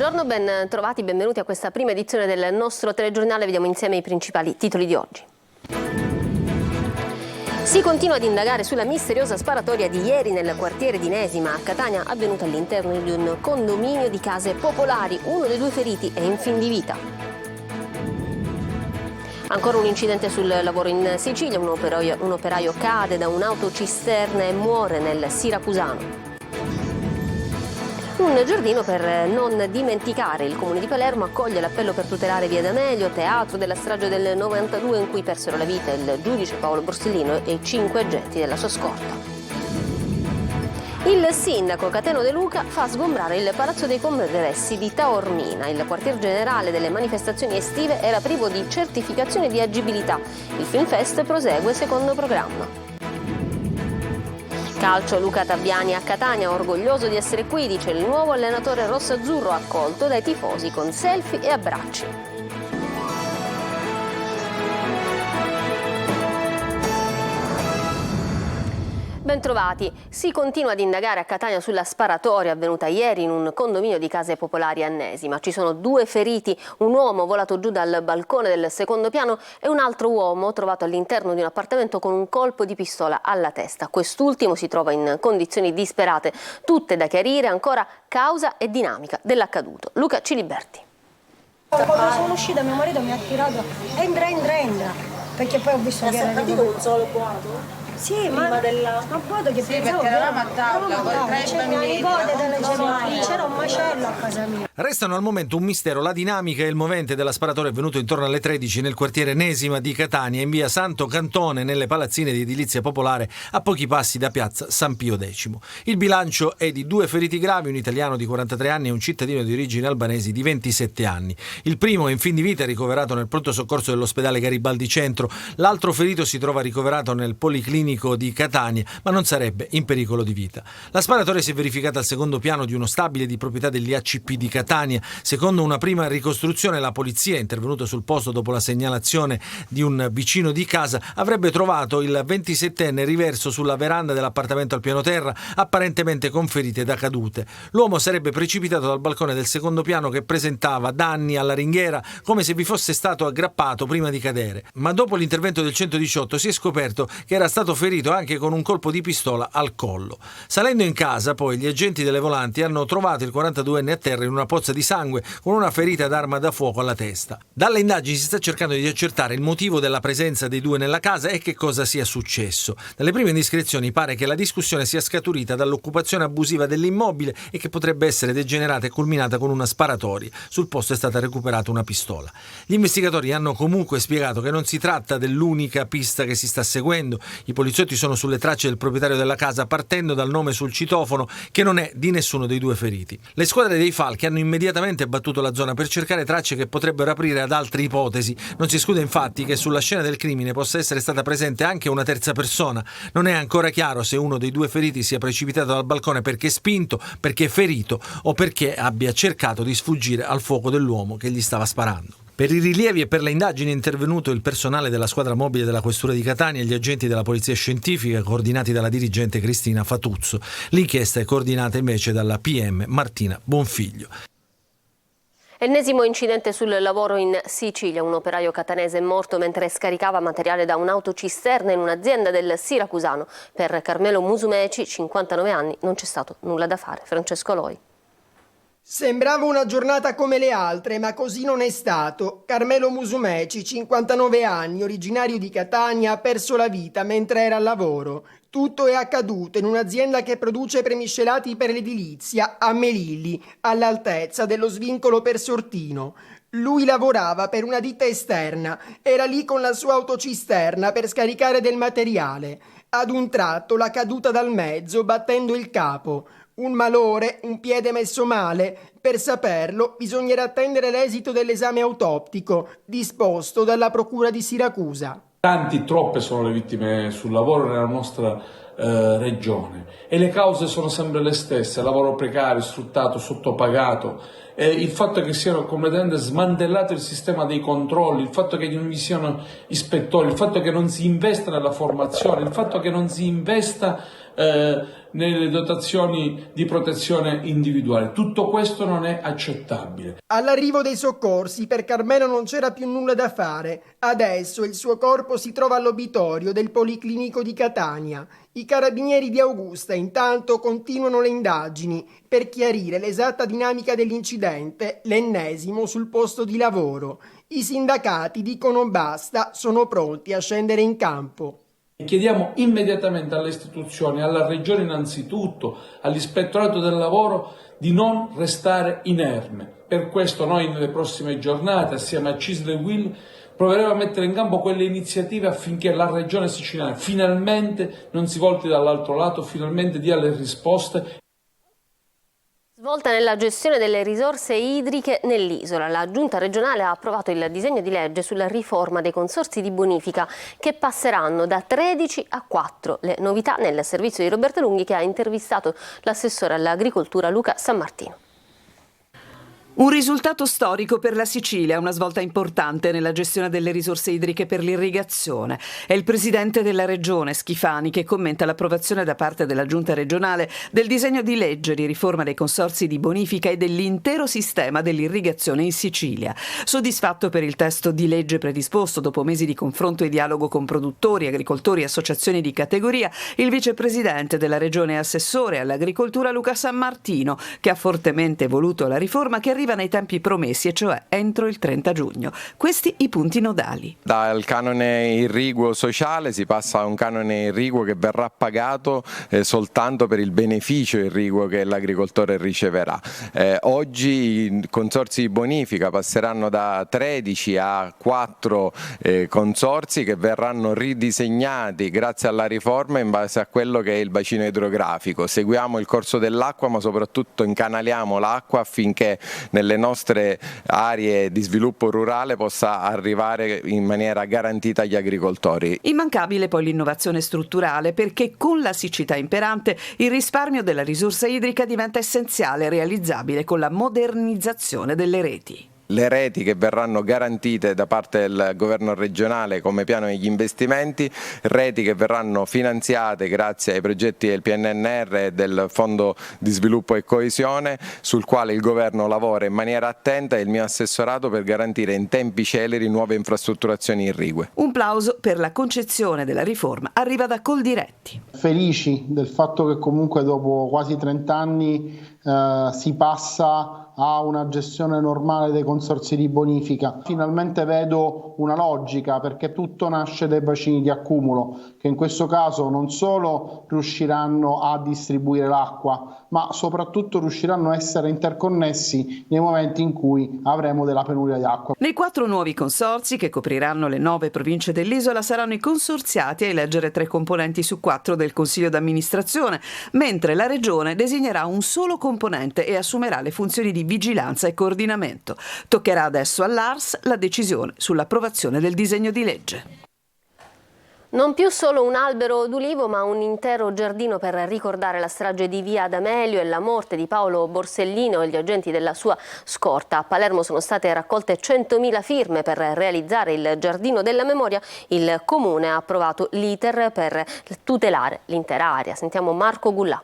Buongiorno, ben trovati, benvenuti a questa prima edizione del nostro telegiornale. Vediamo insieme i principali titoli di oggi. Si continua ad indagare sulla misteriosa sparatoria di ieri nel quartiere di Nesima a Catania, avvenuta all'interno di un condominio di case popolari. Uno dei due feriti è in fin di vita. Ancora un incidente sul lavoro in Sicilia, un operaio cade da un'autocisterna e muore nel Siracusano. Un giardino per non dimenticare. Il Comune di Palermo accoglie l'appello per tutelare Via D'Amelio, teatro della strage del 92 in cui persero la vita il giudice Paolo Borsellino e 5 agenti della sua scorta. Il sindaco Cateno De Luca fa sgombrare il Palazzo dei Congressi di Taormina. Il quartier generale delle manifestazioni estive era privo di certificazione di agibilità. Il Filmfest prosegue secondo programma. Calcio, Luca Tabbiani a Catania, orgoglioso di essere qui, dice il nuovo allenatore rossazzurro, accolto dai tifosi con selfie e abbracci. Bentrovati. Si continua ad indagare a Catania sulla sparatoria avvenuta ieri in un condominio di case popolari a Nesima. Ci sono 2 feriti, un uomo volato giù dal balcone del secondo piano e un altro uomo trovato all'interno di un appartamento con un colpo di pistola alla testa. Quest'ultimo si trova in condizioni disperate, tutte da chiarire, ancora causa e dinamica dell'accaduto. Luca Ciliberti. Quando sono uscita mio marito mi ha tirato entra, perché poi ho visto che era un solo boato? Sì, ma un boato che pensavo perché eravamo a tavola con 3 c'era mia nipote delle gemelli, c'era un macello a casa mia. Restano al momento un mistero la dinamica e il movente della sparatoria avvenuto intorno alle 13 nel quartiere Nesima di Catania in via Santo Cantone nelle palazzine di edilizia popolare a pochi passi da piazza San Pio X. Il bilancio è di 2 feriti gravi, un italiano di 43 anni e un cittadino di origine albanesi di 27 anni. Il primo è in fin di vita, ricoverato nel pronto soccorso dell'ospedale Garibaldi Centro, l'altro ferito si trova ricoverato nel policlinico di Catania, ma non sarebbe in pericolo di vita. La sparatoria si è verificata al secondo piano di uno stabile di proprietà dell'IACP di Catania. Secondo una prima ricostruzione, la polizia, intervenuta sul posto dopo la segnalazione di un vicino di casa, avrebbe trovato il 27enne riverso sulla veranda dell'appartamento al piano terra, apparentemente con ferite da cadute. L'uomo sarebbe precipitato dal balcone del secondo piano che presentava danni alla ringhiera, come se vi fosse stato aggrappato prima di cadere. Ma dopo l'intervento del 118 si è scoperto che era stato ferito anche con un colpo di pistola al collo. Salendo in casa, poi, gli agenti delle volanti hanno trovato il 42enne a terra in una pozza di sangue con una ferita d'arma da fuoco alla testa. Dalle indagini si sta cercando di accertare il motivo della presenza dei due nella casa e che cosa sia successo. Dalle prime indiscrezioni pare che la discussione sia scaturita dall'occupazione abusiva dell'immobile e che potrebbe essere degenerata e culminata con una sparatoria. Sul posto è stata recuperata una pistola. Gli investigatori hanno comunque spiegato che non si tratta dell'unica pista che si sta seguendo. I poliziotti sono sulle tracce del proprietario della casa partendo dal nome sul citofono che non è di nessuno dei 2 feriti. Le squadre dei falchi hanno immediatamente battuto la zona per cercare tracce che potrebbero aprire ad altre ipotesi. Non si esclude infatti che sulla scena del crimine possa essere stata presente anche una terza persona. Non è ancora chiaro se uno dei 2 feriti sia precipitato dal balcone perché spinto, perché ferito o perché abbia cercato di sfuggire al fuoco dell'uomo che gli stava sparando. Per i rilievi e per le indagini è intervenuto il personale della squadra mobile della Questura di Catania e gli agenti della Polizia Scientifica coordinati dalla dirigente Cristina Fatuzzo. L'inchiesta è coordinata invece dalla PM Martina Bonfiglio. Ennesimo incidente sul lavoro in Sicilia. Un operaio catanese è morto mentre scaricava materiale da un'autocisterna in un'azienda del Siracusano. Per Carmelo Musumeci, 59 anni, non c'è stato nulla da fare. Francesco Loi. Sembrava una giornata come le altre, ma così non è stato. Carmelo Musumeci, 59 anni, originario di Catania, ha perso la vita mentre era al lavoro. Tutto è accaduto in un'azienda che produce premiscelati per l'edilizia a Melilli, all'altezza dello svincolo per Sortino. Lui lavorava per una ditta esterna, era lì con la sua autocisterna per scaricare del materiale. Ad un tratto l'ha caduta dal mezzo battendo il capo. Un malore, un piede messo male. Per saperlo bisognerà attendere l'esito dell'esame autoptico disposto dalla Procura di Siracusa. Troppe sono le vittime sul lavoro nella nostra regione e le cause sono sempre le stesse: lavoro precario, sfruttato, sottopagato, il fatto che siano completamente smantellato il sistema dei controlli, il fatto che non vi siano ispettori, il fatto che non si investa nella formazione, il fatto che non si investa nelle dotazioni di protezione individuale. Tutto questo non è accettabile. All'arrivo dei soccorsi per Carmelo non c'era più nulla da fare. Adesso il suo corpo si trova all'obitorio del Policlinico di Catania. I carabinieri di Augusta intanto continuano le indagini per chiarire l'esatta dinamica dell'incidente, l'ennesimo sul posto di lavoro. I sindacati dicono basta, sono pronti a scendere in campo. Chiediamo immediatamente alle istituzioni, alla Regione innanzitutto, all'Ispettorato del Lavoro di non restare inerme. Per questo noi nelle prossime giornate, assieme a CISL e UIL, proveremo a mettere in campo quelle iniziative affinché la Regione siciliana finalmente non si volti dall'altro lato, finalmente dia le risposte. Svolta nella gestione delle risorse idriche nell'isola. La Giunta regionale ha approvato il disegno di legge sulla riforma dei consorzi di bonifica che passeranno da 13 a 4. Le novità nel servizio di Roberto Lunghi, che ha intervistato l'assessore all'agricoltura Luca Sammartino. Un risultato storico per la Sicilia, una svolta importante nella gestione delle risorse idriche per l'irrigazione. È il presidente della regione, Schifani, che commenta l'approvazione da parte della Giunta regionale del disegno di legge di riforma dei consorzi di bonifica e dell'intero sistema dell'irrigazione in Sicilia. Soddisfatto per il testo di legge predisposto dopo mesi di confronto e dialogo con produttori, agricoltori e associazioni di categoria, il vicepresidente della regione e assessore all'agricoltura Luca Sammartino, che ha fortemente voluto la riforma che arriva nei tempi promessi, e cioè entro il 30 giugno. Questi i punti nodali. Dal canone irriguo sociale si passa a un canone irriguo che verrà pagato soltanto per il beneficio irriguo che l'agricoltore riceverà. Oggi i consorzi di bonifica passeranno da 13 a 4 consorzi che verranno ridisegnati grazie alla riforma in base a quello che è il bacino idrografico. Seguiamo il corso dell'acqua, ma soprattutto incanaliamo l'acqua affinché nelle nostre aree di sviluppo rurale possa arrivare in maniera garantita agli agricoltori. Immancabile poi l'innovazione strutturale, perché con la siccità imperante il risparmio della risorsa idrica diventa essenziale e realizzabile con la modernizzazione delle reti. Le reti che verranno garantite da parte del governo regionale come piano degli investimenti, reti che verranno finanziate grazie ai progetti del PNNR e del Fondo di Sviluppo e Coesione, sul quale il governo lavora in maniera attenta e il mio assessorato per garantire in tempi celeri nuove infrastrutturazioni irrigue. Un plauso per la concezione della riforma arriva da Coldiretti. Felici del fatto che comunque dopo quasi 30 anni si passa a una gestione normale dei consorzi di bonifica. Finalmente vedo una logica, perché tutto nasce dai bacini di accumulo, che in questo caso non solo riusciranno a distribuire l'acqua, ma soprattutto riusciranno a essere interconnessi nei momenti in cui avremo della penuria di acqua. Nei 4 nuovi consorzi che copriranno le 9 province dell'isola saranno i consorziati a eleggere 3 componenti su 4 del Consiglio d'amministrazione, mentre la Regione designerà un solo componente e assumerà le funzioni di vigilanza e coordinamento. Toccherà adesso all'ARS la decisione sull'approvazione del disegno di legge. Non più solo un albero d'ulivo, ma un intero giardino per ricordare la strage di Via D'Amelio e la morte di Paolo Borsellino e gli agenti della sua scorta. A Palermo sono state raccolte 100.000 firme per realizzare il giardino della memoria. Il Comune ha approvato l'iter per tutelare l'intera area. Sentiamo Marco Gullà.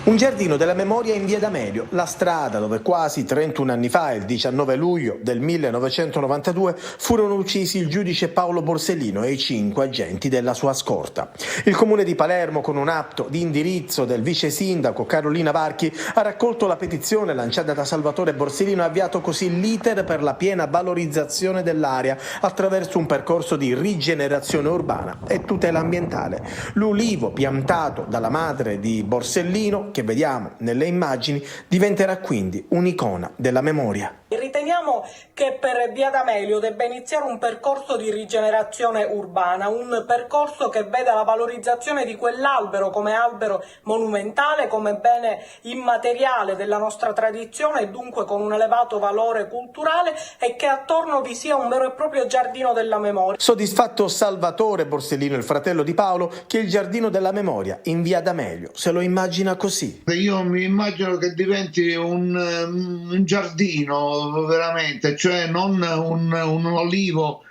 Un giardino della memoria in Via D'Amelio, la strada dove quasi 31 anni fa, il 19 luglio del 1992, furono uccisi il giudice Paolo Borsellino e i 5 agenti della sua scorta. Il Comune di Palermo, con un atto di indirizzo del vice sindaco Carolina Varchi, ha raccolto la petizione lanciata da Salvatore Borsellino e avviato così l'iter per la piena valorizzazione dell'area attraverso un percorso di rigenerazione urbana e tutela ambientale. L'ulivo piantato dalla madre di Borsellino, che vediamo nelle immagini, diventerà quindi un'icona della memoria. Riteniamo che per Via D'Amelio debba iniziare un percorso di rigenerazione urbana, un percorso che veda la valorizzazione di quell'albero come albero monumentale, come bene immateriale della nostra tradizione e dunque con un elevato valore culturale, e che attorno vi sia un vero e proprio giardino della memoria. Soddisfatto Salvatore Borsellino, il fratello di Paolo, che il giardino della memoria in Via D'Amelio se lo immagina così. Io mi immagino che diventi un giardino veramente, cioè non un olivo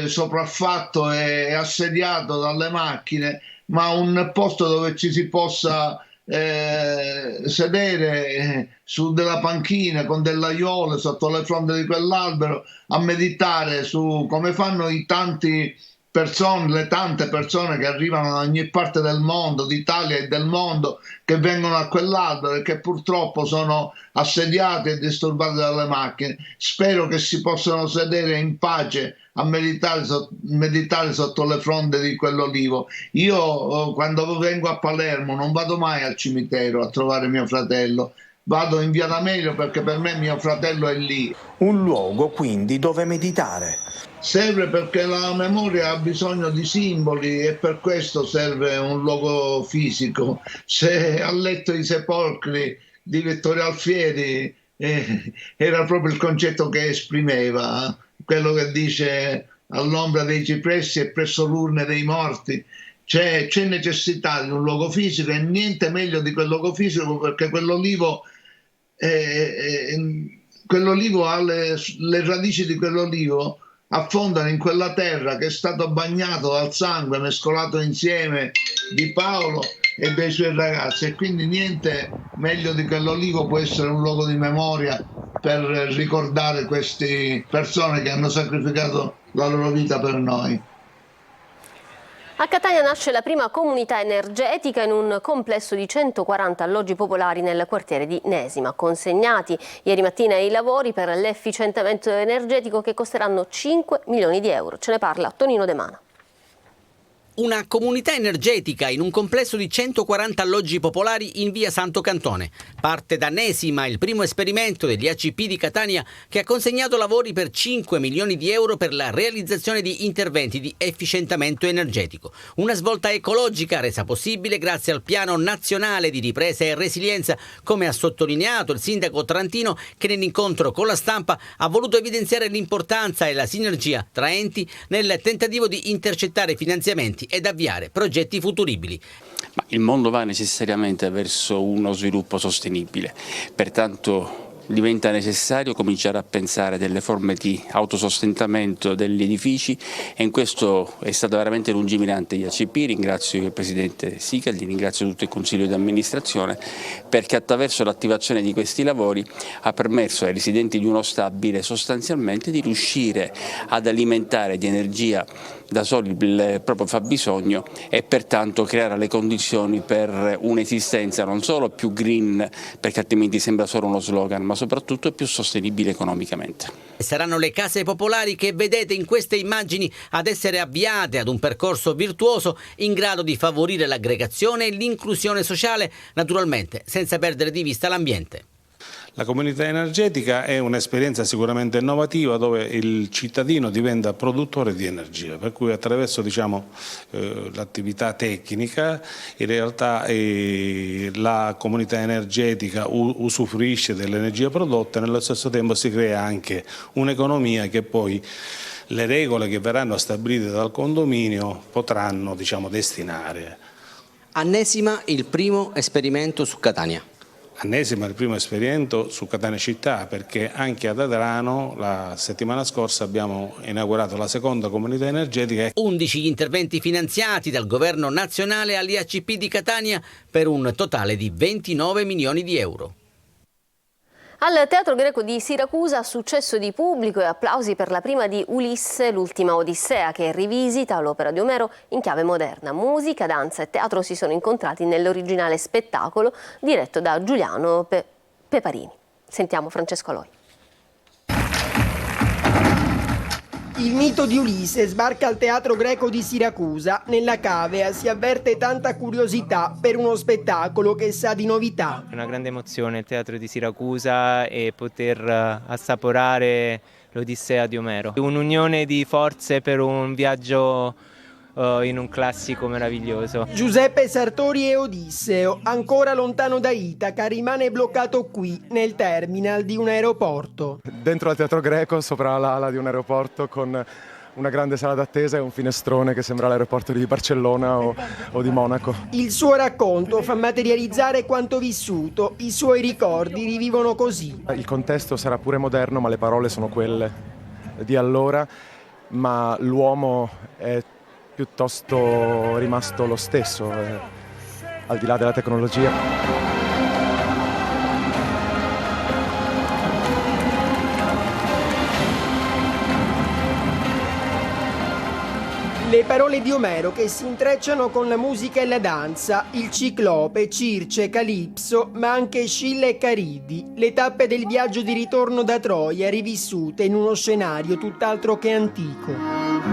sopraffatto e assediato dalle macchine, ma un posto dove ci si possa sedere su della panchina con dell'aiuole sotto le fronde di quell'albero a meditare su come fanno le tante persone che arrivano da ogni parte del mondo, d'Italia e del mondo, che vengono a quell'albero e che purtroppo sono assediati e disturbati dalle macchine. Spero che si possano sedere in pace a meditare sotto le fronde di quell'olivo. Io quando vengo a Palermo non vado mai al cimitero a trovare mio fratello, vado in via D'Amelio perché per me mio fratello è lì. Un luogo quindi dove meditare. Serve perché la memoria ha bisogno di simboli e per questo serve un luogo fisico. Se ha letto i sepolcri di Vittorio Alfieri era proprio il concetto che esprimeva, quello che dice all'ombra dei cipressi e presso l'urne dei morti. C'è necessità di un luogo fisico e niente meglio di quel luogo fisico, perché quell'olivo ha le radici di quell'olivo affondano in quella terra che è stato bagnato dal sangue mescolato insieme di Paolo e dei suoi ragazzi, e quindi niente meglio di quell'olivo può essere un luogo di memoria per ricordare queste persone che hanno sacrificato la loro vita per noi. A Catania nasce la prima comunità energetica in un complesso di 140 alloggi popolari nel quartiere di Nesima. Consegnati ieri mattina i lavori per l'efficientamento energetico che costeranno 5 milioni di euro. Ce ne parla Tonino De Mana. Una comunità energetica in un complesso di 140 alloggi popolari in via Santo Cantone. Parte da Nesima il primo esperimento degli ACP di Catania, che ha consegnato lavori per 5 milioni di euro per la realizzazione di interventi di efficientamento energetico. Una svolta ecologica resa possibile grazie al Piano Nazionale di Ripresa e Resilienza, come ha sottolineato il sindaco Trantino, che nell'incontro con la stampa ha voluto evidenziare l'importanza e la sinergia tra enti nel tentativo di intercettare finanziamenti ed avviare progetti futuribili. Ma il mondo va necessariamente verso uno sviluppo sostenibile, pertanto diventa necessario cominciare a pensare delle forme di autosostentamento degli edifici, e in questo è stato veramente lungimirante gli ACP. Ringrazio il Presidente Siccardi, ringrazio tutto il Consiglio di amministrazione, perché attraverso l'attivazione di questi lavori ha permesso ai residenti di uno stabile sostanzialmente di riuscire ad alimentare di energia da soli il proprio fabbisogno e pertanto creare le condizioni per un'esistenza non solo più green, perché altrimenti sembra solo uno slogan, ma soprattutto più sostenibile economicamente. Saranno le case popolari che vedete in queste immagini ad essere avviate ad un percorso virtuoso in grado di favorire l'aggregazione e l'inclusione sociale, naturalmente senza perdere di vista l'ambiente. La comunità energetica è un'esperienza sicuramente innovativa dove il cittadino diventa produttore di energia, per cui attraverso l'attività tecnica in realtà la comunità energetica usufruisce dell'energia prodotta e nello stesso tempo si crea anche un'economia che poi le regole che verranno stabilite dal condominio potranno destinare. A Nesima il primo esperimento su Catania. A Nesima il primo esperimento su Catania città, perché anche ad Adrano la settimana scorsa abbiamo inaugurato la seconda comunità energetica. 11 gli interventi finanziati dal governo nazionale agli ACP di Catania per un totale di 29 milioni di euro. Al Teatro Greco di Siracusa successo di pubblico e applausi per la prima di Ulisse, l'ultima Odissea, che rivisita l'opera di Omero in chiave moderna. Musica, danza e teatro si sono incontrati nell'originale spettacolo diretto da Giuliano Peparini. Sentiamo Francesco Aloi. Il mito di Ulisse sbarca al Teatro Greco di Siracusa. Nella cavea si avverte tanta curiosità per uno spettacolo che sa di novità. È una grande emozione il Teatro di Siracusa e poter assaporare l'Odissea di Omero. Un'unione di forze per un viaggio in un classico meraviglioso. Giuseppe Sartori e Odisseo, ancora lontano da Itaca, rimane bloccato qui, nel terminal di un aeroporto. Dentro al Teatro Greco, sopra l'ala di un aeroporto, con una grande sala d'attesa e un finestrone che sembra l'aeroporto di Barcellona o di Monaco. Il suo racconto fa materializzare quanto vissuto, i suoi ricordi rivivono così. Il contesto sarà pure moderno, ma le parole sono quelle di allora, ma l'uomo è piuttosto rimasto lo stesso, al di là della tecnologia. Le parole di Omero che si intrecciano con la musica e la danza, il Ciclope, Circe, Calipso, ma anche Scilla e Caridi, le tappe del viaggio di ritorno da Troia rivissute in uno scenario tutt'altro che antico.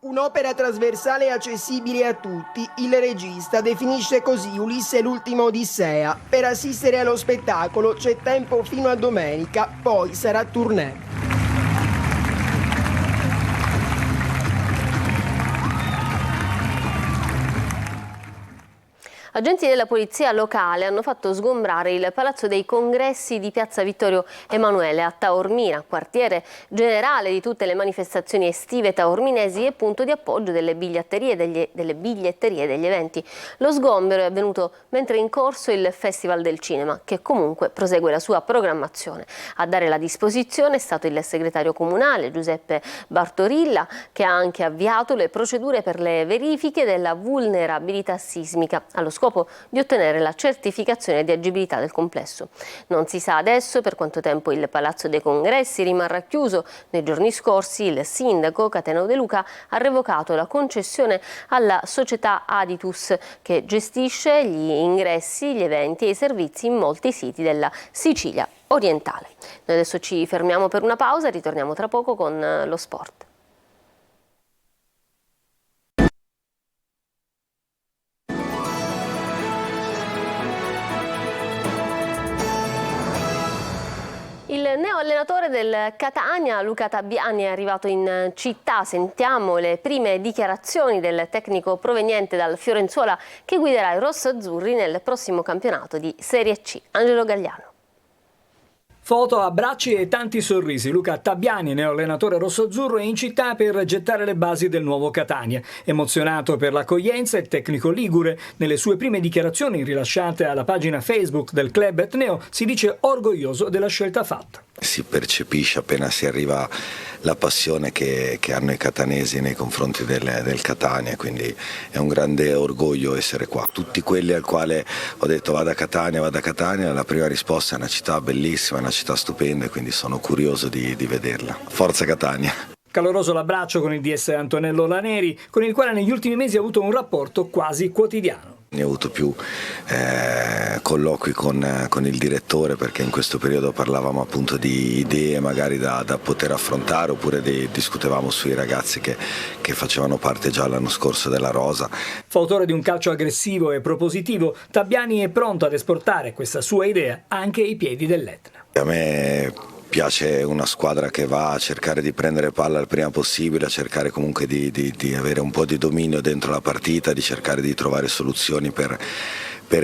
Un'opera trasversale e accessibile a tutti, il regista definisce così Ulisse l'ultima Odissea. Per assistere allo spettacolo c'è tempo fino a domenica, poi sarà tournée. Agenti della polizia locale hanno fatto sgombrare il Palazzo dei Congressi di Piazza Vittorio Emanuele a Taormina, quartiere generale di tutte le manifestazioni estive taorminesi e punto di appoggio delle biglietterie degli eventi. Lo sgombero è avvenuto mentre è in corso il Festival del Cinema, che comunque prosegue la sua programmazione. A dare la disposizione è stato il segretario comunale Giuseppe Bartorilla, che ha anche avviato le procedure per le verifiche della vulnerabilità sismica, allo scopo di ottenere la certificazione di agibilità del complesso. Non si sa adesso per quanto tempo il Palazzo dei Congressi rimarrà chiuso. Nei giorni scorsi il sindaco Catenau De Luca ha revocato la concessione alla società Aditus, che gestisce gli ingressi, gli eventi e i servizi in molti siti della Sicilia orientale. Noi adesso ci fermiamo per una pausa e ritorniamo tra poco con lo sport. Il neoallenatore del Catania, Luca Tabbiani, è arrivato in città. Sentiamo le prime dichiarazioni del tecnico proveniente dal Fiorenzuola che guiderà i rossazzurri nel prossimo campionato di Serie C. Angelo Gagliano. Foto, abbracci e tanti sorrisi. Luca Tabbiani, neoallenatore rossoazzurro, è in città per gettare le basi del nuovo Catania. Emozionato per l'accoglienza, il tecnico ligure, nelle sue prime dichiarazioni rilasciate alla pagina Facebook del club etneo, si dice orgoglioso della scelta fatta. Si percepisce appena si arriva la passione che hanno i catanesi nei confronti del Catania, quindi è un grande orgoglio essere qua. Tutti quelli al quale ho detto vada a Catania, la prima risposta è una città bellissima, una città stupenda, quindi sono curioso di vederla. Forza Catania! Caloroso l'abbraccio con il DS Antonello Laneri, con il quale negli ultimi mesi ha avuto un rapporto quasi quotidiano. Ne ho avuto più colloqui con il direttore, perché in questo periodo parlavamo appunto di idee magari da poter affrontare, oppure discutevamo sui ragazzi che facevano parte già l'anno scorso della rosa. Fautore di un calcio aggressivo e propositivo, Tabbiani è pronto ad esportare questa sua idea anche ai piedi dell'Etna. A me piace una squadra che va a cercare di prendere palla il prima possibile, a cercare comunque di avere un po' di dominio dentro la partita, di cercare di trovare soluzioni per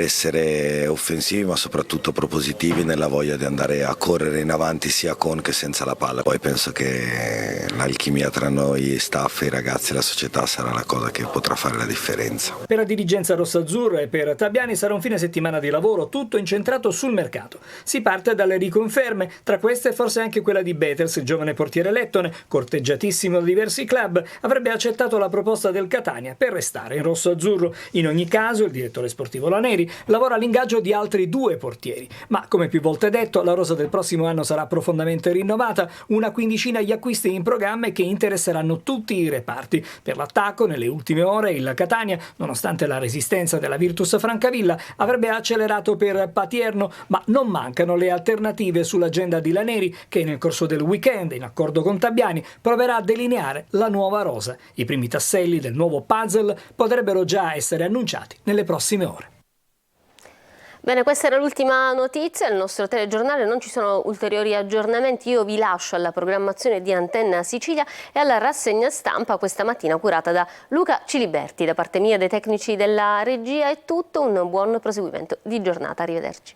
essere offensivi, ma soprattutto propositivi nella voglia di andare a correre in avanti sia con che senza la palla. Poi penso che l'alchimia tra noi, staff, i ragazzi e la società sarà la cosa che potrà fare la differenza. Per la dirigenza rossazzurra e per Tabbiani sarà un fine settimana di lavoro tutto incentrato sul mercato. Si parte dalle riconferme, tra queste forse anche quella di Betels, il giovane portiere lettone, corteggiatissimo da diversi club, avrebbe accettato la proposta del Catania per restare in rosso-azzurro. In ogni caso il direttore sportivo Laneri lavora all'ingaggio di altri 2 portieri, ma come più volte detto la rosa del prossimo anno sarà profondamente rinnovata, una quindicina gli acquisti in programma che interesseranno tutti i reparti. Per l'attacco nelle ultime ore il Catania, nonostante la resistenza della Virtus Francavilla, avrebbe accelerato per Patierno, ma non mancano le alternative sull'agenda di Laneri, che nel corso del weekend, in accordo con Tabbiani, proverà a delineare la nuova rosa. I primi tasselli del nuovo puzzle potrebbero già essere annunciati nelle prossime ore. Bene, questa era l'ultima notizia. Nel nostro telegiornale non ci sono ulteriori aggiornamenti. Io vi lascio alla programmazione di Antenna Sicilia e alla rassegna stampa questa mattina curata da Luca Ciliberti. Da parte mia, dei tecnici della regia è tutto. Un buon proseguimento di giornata. Arrivederci.